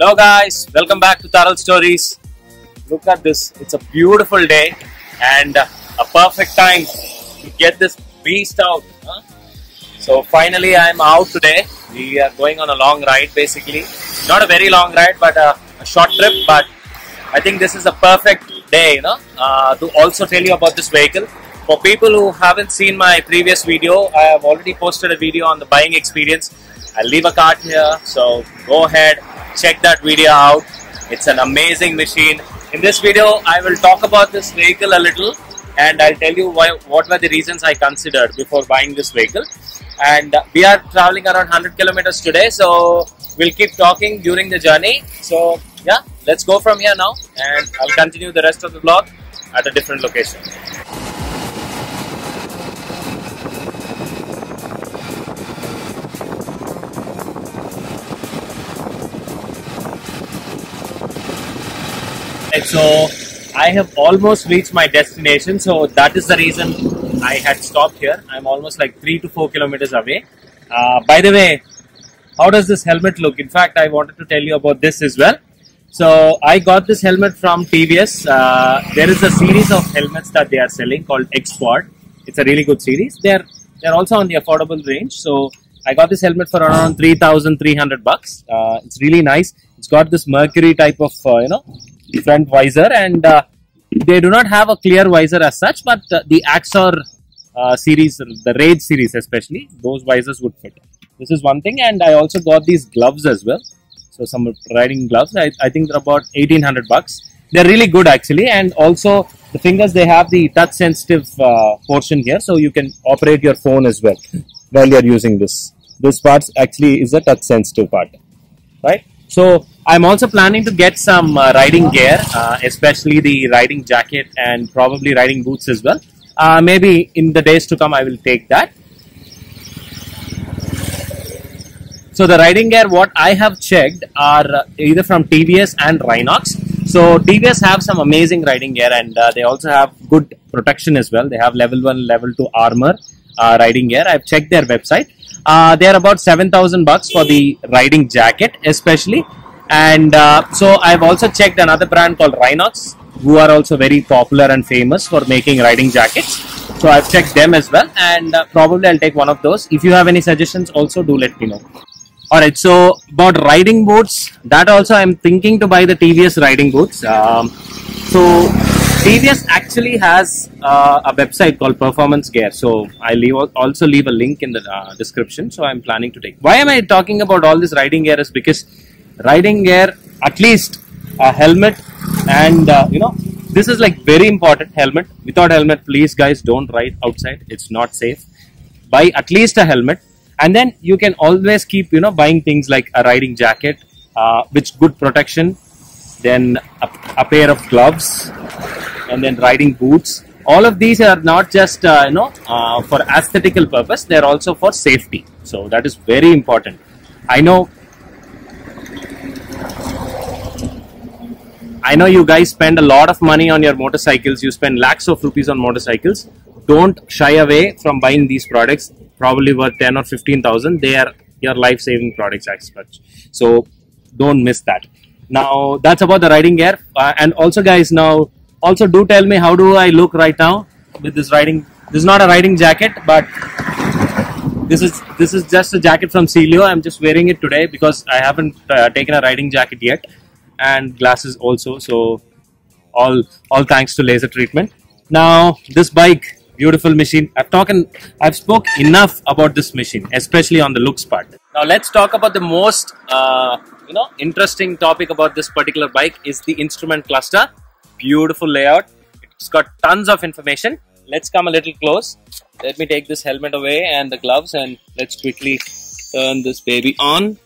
Hello guys, welcome back to Taral Stories. Look at this, it's a beautiful day and a perfect time to get this beast out. So finally I'm out today. We are going on a long ride basically. Not a very long ride but a short trip, but I think this is a perfect day to also tell you about this vehicle. For people who haven't seen my previous video, I have already posted a video on the buying experience. I'll leave a card here, so go ahead, check that video out. It's an amazing machine. In this video, I will talk about this vehicle a little and I'll tell you what were the reasons I considered before buying this vehicle. And we are traveling around 100 kilometers today, so we'll keep talking during the journey. So yeah, let's go from here now and I'll continue the rest of the vlog at a different location. So I have almost reached my destination, so that is the reason I had stopped here. I'm almost like 3 to 4 kilometers away. By the way, how does this helmet look? In fact, I wanted to tell you about this as well. So I got this helmet from TVS. There is a series of helmets that they are selling called X-Pod. It's a really good series. They're also on the affordable range. So I got this helmet for around 3,300 bucks. It's really nice. It's got this Mercury type of front visor, and they do not have a clear visor as such, but the Axor series, the Rage series especially, those visors would fit. This is one thing, and I also got these gloves as well. So some riding gloves, I think they're about 1,800 bucks. They're really good actually, and also the fingers, they have the touch sensitive portion here, so you can operate your phone as well while you're using this. This part actually is a touch sensitive part, right? So I'm also planning to get some riding gear, especially the riding jacket and probably riding boots as well. Maybe in the days to come I will take that. So the riding gear, what I have checked are either from TVS and Rhinox. So TVS have some amazing riding gear, and they also have good protection as well. They have level 1, level 2 armor riding gear. I've checked their website. They are about 7,000 bucks for the riding jacket especially. And so I've also checked another brand called Rhinox, who are also very popular and famous for making riding jackets. So I've checked them as well, and probably I'll take one of those. If you have any suggestions also, do let me know. Alright, so about riding boots, that also I'm thinking to buy the TVS riding boots. So TVS actually has a website called Performance Gear, so I'll also leave a link in the description. So I'm planning to take. Why am I talking about all this riding gear? Is because riding gear, at least a helmet, and this is like very important. Helmet. Without helmet, please guys, don't ride outside. It's not safe. Buy at least a helmet, and then you can always keep buying things like a riding jacket, with good protection, then a pair of gloves, and then riding boots. All of these are not just for aesthetical purpose, they're also for safety. So that is very important. I know you guys spend a lot of money on your motorcycles. You spend lakhs of rupees on motorcycles. Don't shy away from buying these products, probably worth 10 or 15,000. They are your life-saving products as such. So don't miss that. Now that's about the riding gear. And also guys, now also do tell me, how do I look right now with this riding? This is not a riding jacket, but this is just a jacket from Celio. I'm just wearing it today because I haven't taken a riding jacket yet, and glasses also. So all thanks to laser treatment. Now this bike, beautiful machine. I've spoke enough about this machine, especially on the looks part. Now let's talk about the most interesting topic about this particular bike is the instrument cluster. Beautiful layout. It's got tons of information. Let's come a little close. Let me take this helmet away and the gloves, and let's quickly turn this baby on.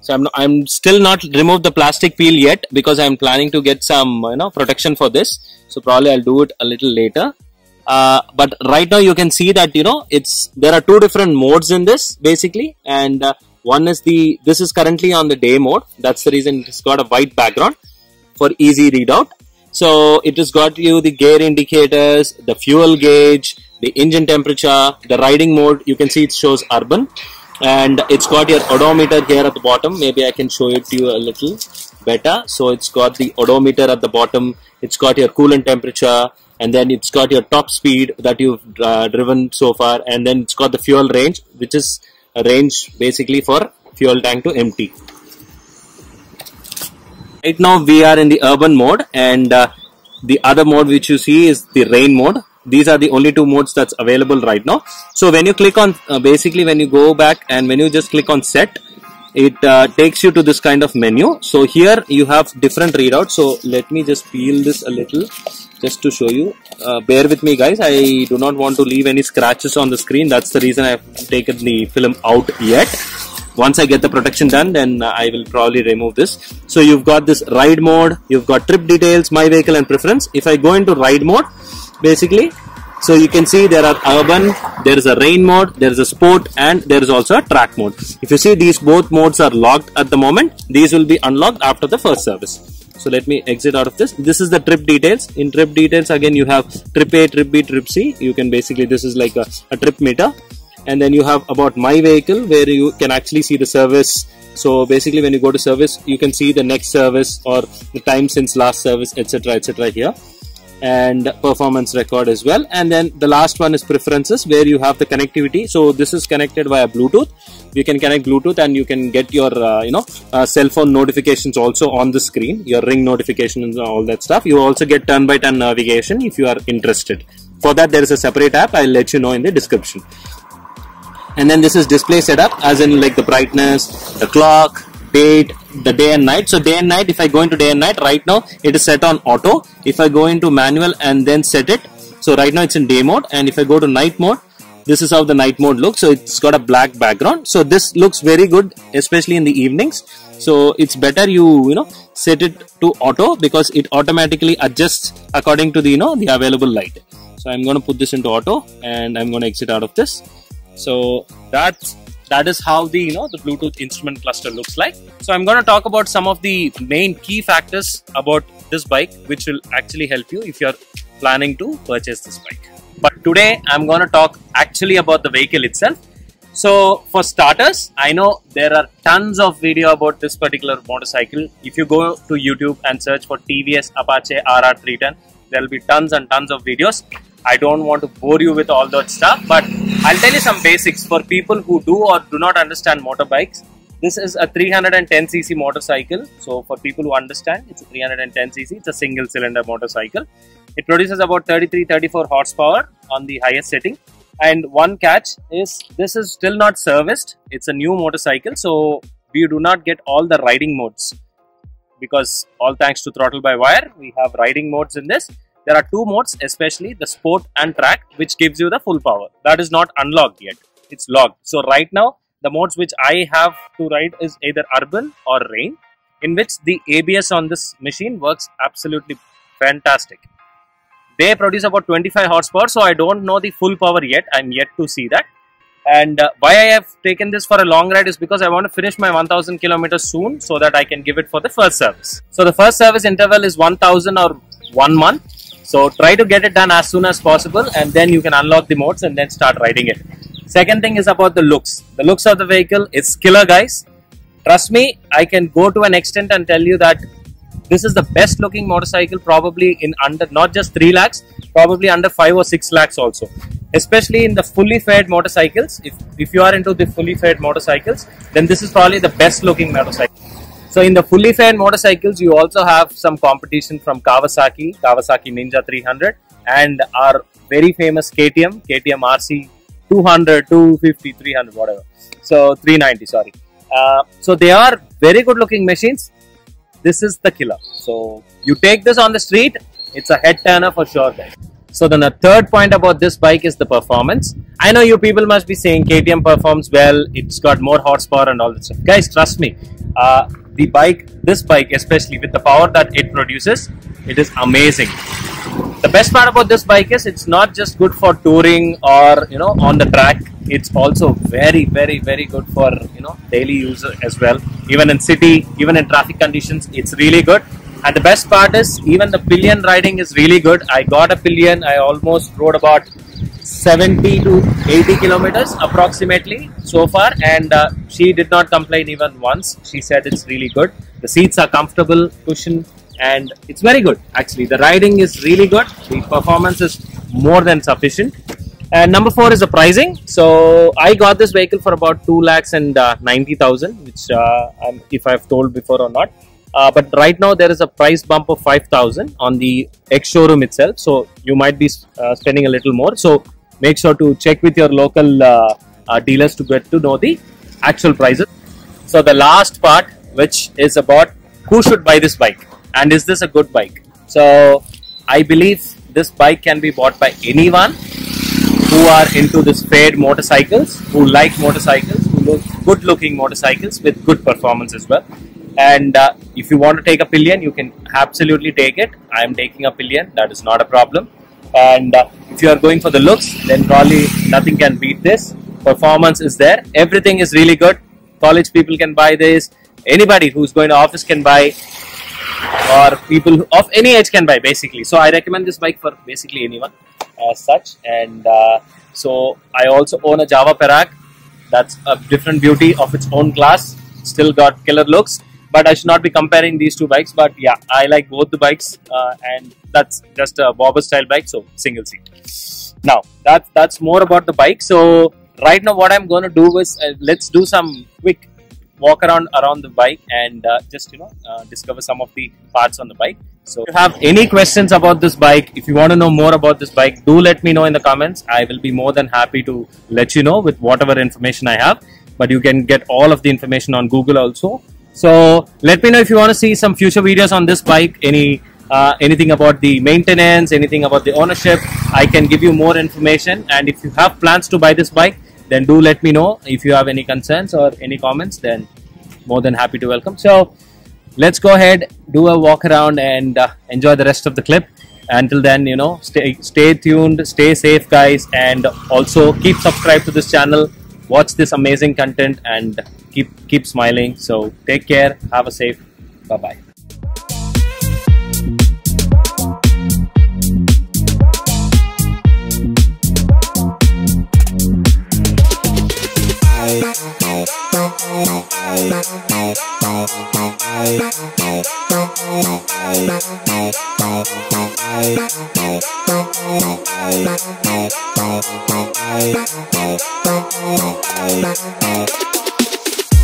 So I'm still not removed the plastic peel yet because I'm planning to get some protection for this. So probably I'll do it a little later. But right now you can see that there are two different modes in this basically, and one is this is currently on the day mode. That's the reason it's got a white background for easy readout. So it has got you the gear indicators, the fuel gauge, the engine temperature, the riding mode. You can see it shows urban. and it's got your odometer here at the bottom. Maybe I can show it to you a little better. So it's got the odometer at the bottom, it's got your coolant temperature, and then it's got your top speed that you've driven so far, and then it's got the fuel range, which is a range basically for fuel tank to empty. Right now we are in the urban mode, and the other mode which you see is the rain mode. These are the only two modes that's available right now. So when you click on, basically when you go back and when you just click on set, it takes you to this kind of menu. So here you have different readouts. So let me just peel this a little just to show you. Bear with me guys, I do not want to leave any scratches on the screen. That's the reason I have taken the film out yet. Once I get the protection done, then I will probably remove this. So you've got this ride mode, you've got trip details, my vehicle and preference. If I go into ride mode, basically, so you can see there are urban, there is a rain mode, there is a sport, and there is also a track mode. If you see, these both modes are locked at the moment. These will be unlocked after the first service. So let me exit out of this. This is the trip details. In trip details, again you have trip A, trip B, trip C. You can basically, this is like a trip meter. And then you have about my vehicle, where you can actually see the service. So basically when you go to service, you can see the next service or the time since last service, etc here, and performance record as well. And then the last one is preferences, where you have the connectivity. So this is connected via Bluetooth. You can connect Bluetooth and you can get your cell phone notifications also on the screen, your ring notifications and all that stuff. You also get turn by turn navigation if you are interested. For that there is a separate app, I'll let you know in the description. And then this is display setup, as in like the brightness, the clock, date, the day and night. So day and night, if I go into day and night, right now it is set on auto. If I go into manual and then set it, so right now it's in day mode, and if I go to night mode, this is how the night mode looks. So it's got a black background. So this looks very good, especially in the evenings. So it's better you set it to auto, because it automatically adjusts according to the the available light. So I'm going to put this into auto, and I'm going to exit out of this. So that is how the the Bluetooth instrument cluster looks like. So I'm going to talk about some of the main key factors about this bike, which will actually help you if you're planning to purchase this bike. But today I'm going to talk actually about the vehicle itself. So for starters, I know there are tons of video about this particular motorcycle. If you go to YouTube and search for TVS Apache RR310, there will be tons and tons of videos. I don't want to bore you with all that stuff, but I'll tell you some basics for people who do or do not understand motorbikes. This is a 310cc motorcycle. So for people who understand, it's a 310cc. It's a single cylinder motorcycle. It produces about 33-34 horsepower on the highest setting. And one catch is, this is still not serviced. It's a new motorcycle, so we do not get all the riding modes, because all thanks to Throttle by Wire, we have riding modes in this. There are two modes, especially the sport and track, which gives you the full power. That is not unlocked yet. It's locked. So right now, the modes which I have to ride is either urban or rain, in which the ABS on this machine works absolutely fantastic. They produce about 25 horsepower, so I don't know the full power yet. I'm yet to see that. And why I have taken this for a long ride is because I want to finish my 1000 kilometers soon, so that I can give it for the first service. So the first service interval is 1000 or 1 month. So try to get it done as soon as possible, and then you can unlock the modes and then start riding it. Second thing is about the looks. The looks of the vehicle is killer, guys. Trust me, I can go to an extent and tell you that this is the best looking motorcycle, probably in under not just 3 lakhs, probably under 5 or 6 lakhs also. Especially in the fully fed motorcycles. If you are into the fully fed motorcycles, then this is probably the best looking motorcycle. So in the fully fed motorcycles, you also have some competition from Kawasaki Ninja 300, and our very famous KTM RC 200, 250, 300, whatever. So 390, sorry. So they are very good looking machines. This is the killer. So you take this on the street, it's a head turner for sure, guys. So then the third point about this bike is the performance. I know you people must be saying KTM performs well, it's got more horsepower and all that stuff. Guys, trust me. This bike especially, with the power that it produces, it is amazing. The best part about this bike is it's not just good for touring or on the track. It's also very, very, very good for daily use as well. Even in city, even in traffic conditions, it's really good. And the best part is even the pillion riding is really good. I got a pillion. I almost rode about 70 to 80 kilometers approximately so far, and she did not complain even once. She said it's really good. The seats are comfortable, cushion, and it's very good actually. The riding is really good. The performance is more than sufficient. And number 4 is the pricing. So I got this vehicle for about 2,90,000, which if I've told before or not. But right now there is a price bump of 5,000 on the ex-showroom itself. So you might be spending a little more. So make sure to check with your local dealers to get to know the actual prices. So the last part, which is about who should buy this bike and is this a good bike. So I believe this bike can be bought by anyone who are into this fade motorcycles, who like motorcycles, who look good looking motorcycles with good performance as well. And if you want to take a pillion, you can absolutely take it. I am taking a pillion, that is not a problem. And if you are going for the looks, then probably nothing can beat this. Performance is there, everything is really good. College people can buy this, anybody who's going to office can buy, or people of any age can buy basically. So I recommend this bike for basically anyone as such. And so I also own a Java Perak. That's a different beauty of its own class, still got killer looks. But I should not be comparing these two bikes. But yeah, I like both the bikes, and that's just a bobber style bike, so single seat. Now that's more about the bike. So right now what I'm going to do is let's do some quick walk around the bike and just discover some of the parts on the bike. So if you have any questions about this bike, if you want to know more about this bike, do let me know in the comments. I will be more than happy to let you know with whatever information I have. But you can get all of the information on Google also. So let me know if you want to see some future videos on this bike, anything about the maintenance, anything about the ownership. I can give you more information. And if you have plans to buy this bike, then do let me know. If you have any concerns or any comments, then more than happy to welcome. So let's go ahead, do a walk around and enjoy the rest of the clip. Until then, stay tuned, stay safe guys, and also keep subscribed to this channel. Watch this amazing content and keep smiling. So take care, have a safe, bye bye.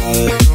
Bye.